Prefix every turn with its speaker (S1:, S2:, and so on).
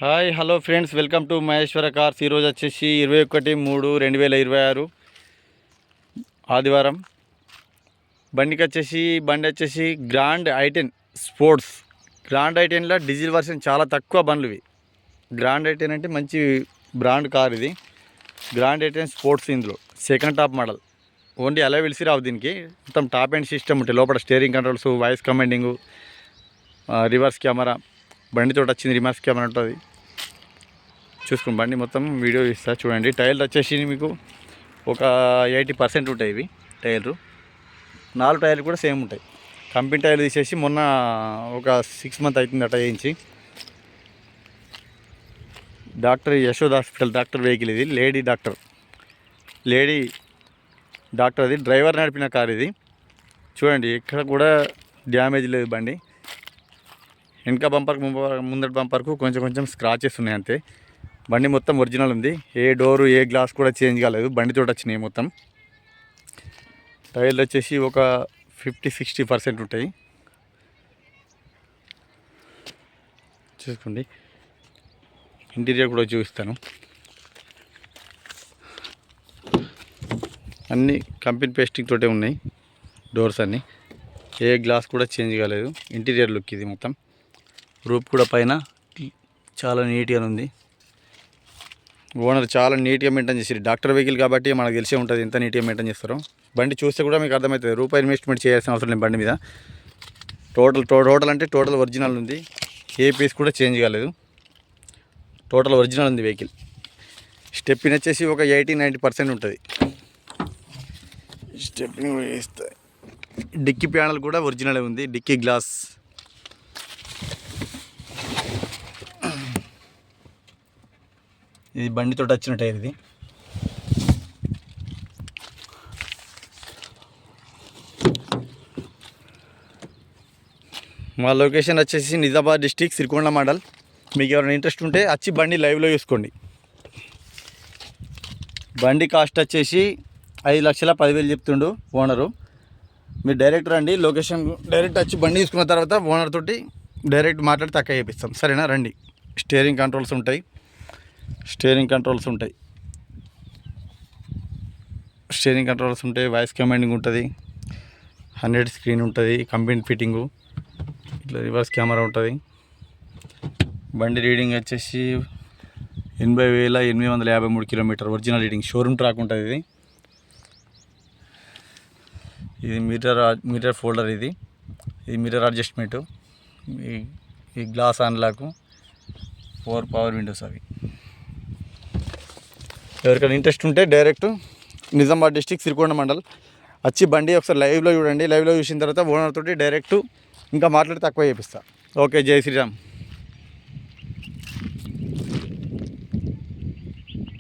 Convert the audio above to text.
S1: Hi hello friends, welcome to Maheshwara cars. ఈరోజు వచ్చేసి 21/3/2026 ఆదివారం. బండి వచ్చేసి గ్రాండ్ i10 స్పోర్ట్స్. గ్రాండ్ i10లో డీజిల్ వర్షన్ చాలా తక్కువ బండ్లు ఇవి. గ్రాండ్ i10 అంటే మంచి బ్రాండ్ కార్ ఇది. Grand i10 sports. ఇందులో సెకండ్ టాప్ మోడల్. ఓన్లీ అలా విలిసి రావు. దీనికి మొత్తం టాప్ అండ్ సిస్టమ్ ఉంటాయి. లోపల steering controls, voice commanding, reverse camera. బండితో వచ్చింది రివర్స్ కెమెరా ఉంటుంది. చూసుకోండి, బండి మొత్తం వీడియో ఇస్తా చూడండి. టైర్లు వచ్చేసి మీకు ఒక 80% ఉంటాయి ఇవి టైర్లు. 4 టైర్లు కూడా సేమ్ ఉంటాయి. కంపెనీ టైర్లు తీసేసి మొన్న ఒక 6 మంత్ అవుతుంది అట్లా వేయించి. Doctor Yashoda hospital doctor vehicle ఇది. లేడీ డాక్టర్ అది. డ్రైవర్ నడిపిన కార్ ఇది. చూడండి, ఎక్కడ కూడా డ్యామేజ్ లేదు బండి. వెనక బంపర్కు ముందటి బంపర్కు కొంచెం స్క్రాచెస్ ఉన్నాయి అంతే. బండి మొత్తం ఒరిజినల్ ఉంది. ఏ డోరు ఏ గ్లాస్ కూడా చేంజ్ కాలేదు. బండితో వచ్చినాయి మొత్తం. టైర్లు వచ్చేసి ఒక 50-60% ఉంటాయి. చూసుకోండి, ఇంటీరియర్ కూడా చూపిస్తాను. అన్నీ కంపెనీ పేస్టింగ్ తోటే ఉన్నాయి. డోర్స్ అన్నీ ఏ గ్లాస్ కూడా చేంజ్ కాలేదు. ఇంటీరియర్ లుక్ ఇది మొత్తం. రూప్ కూడా పైన చాలా నీట్గా ఉంది. ఓనర్ చాలా నీట్గా మెయింటైన్ చేసారు. డాక్టర్ వెహికల్ కాబట్టి మనకు తెలిసే ఉంటుంది ఎంత నీట్గా మెయింటైన్ చేస్తారో. బండి చూస్తే కూడా మీకు అర్థమవుతుంది. రూపాయి ఇన్వెస్ట్మెంట్ చేయాల్సిన అవసరం లేదు బండి మీద. టోటల్ అంటే టోటల్ ఒరిజినల్ ఉంది. ఏ పీస్ కూడా చేంజ్ కాలేదు. టోటల్ ఒరిజినల్ ఉంది వెహికల్. స్టెప్పిన్ వచ్చేసి ఒక 80-90% ఉంటుంది. స్టెప్పిన్ వేస్తాయి. డిక్కీ ప్యానల్ కూడా ఒరిజినల్ ఉంది. Dicky glass. ఇది బండితో వచ్చిన టైర్ ఇది. మా లొకేషన్ వచ్చేసి నిజామాబాద్ డిస్టిక్, సిరికొండ మండల్. మీకు ఎవరైనా ఇంట్రెస్ట్ ఉంటే వచ్చి బండి లైవ్లో చూసుకోండి. బండి కాస్ట్ వచ్చేసి 5,10,000 చెప్తుండు ఓనరు. మీరు డైరెక్ట్ రండి. లొకేషన్ డైరెక్ట్ వచ్చి బండి తీసుకున్న తర్వాత ఓనర్ తోటి డైరెక్ట్ మాట్లాడి తక్కువ చేపిస్తాం. సరేనా? రండి. స్టీరింగ్ కంట్రోల్స్ ఉంటాయి. స్టీరింగ్ కంట్రోల్స్ ఉంటాయి. వాయిస్ కమాండింగ్ ఉంటుంది. 100 స్క్రీన్ ఉంటుంది. Company fitting. ఇట్లా రివర్స్ కెమెరా ఉంటుంది. బండి రీడింగ్ వచ్చేసి 80,853 kilometre original reading. Showroom track ఉంటుంది ఇది. మీటర్ ఫోల్డర్ ఇది మిర్రర్ అడ్జస్ట్మెంటు. ఈ గ్లాస్ అన్లాక్, 4 పవర్ విండోస్ అవి. ఎవరికైనా ఇంట్రెస్ట్ ఉంటే డైరెక్ట్ నిజామాబాద్ డిస్టిక్, సిరికొండ మండల్ వచ్చి బండి ఒకసారి లైవ్లో చూడండి. లైవ్లో చూసిన తర్వాత ఓనర్ తోటి డైరెక్ట్ ఇంకా మాట్లాడి తక్కువ చేపిస్తా. ఓకే, జై శ్రీరామ్.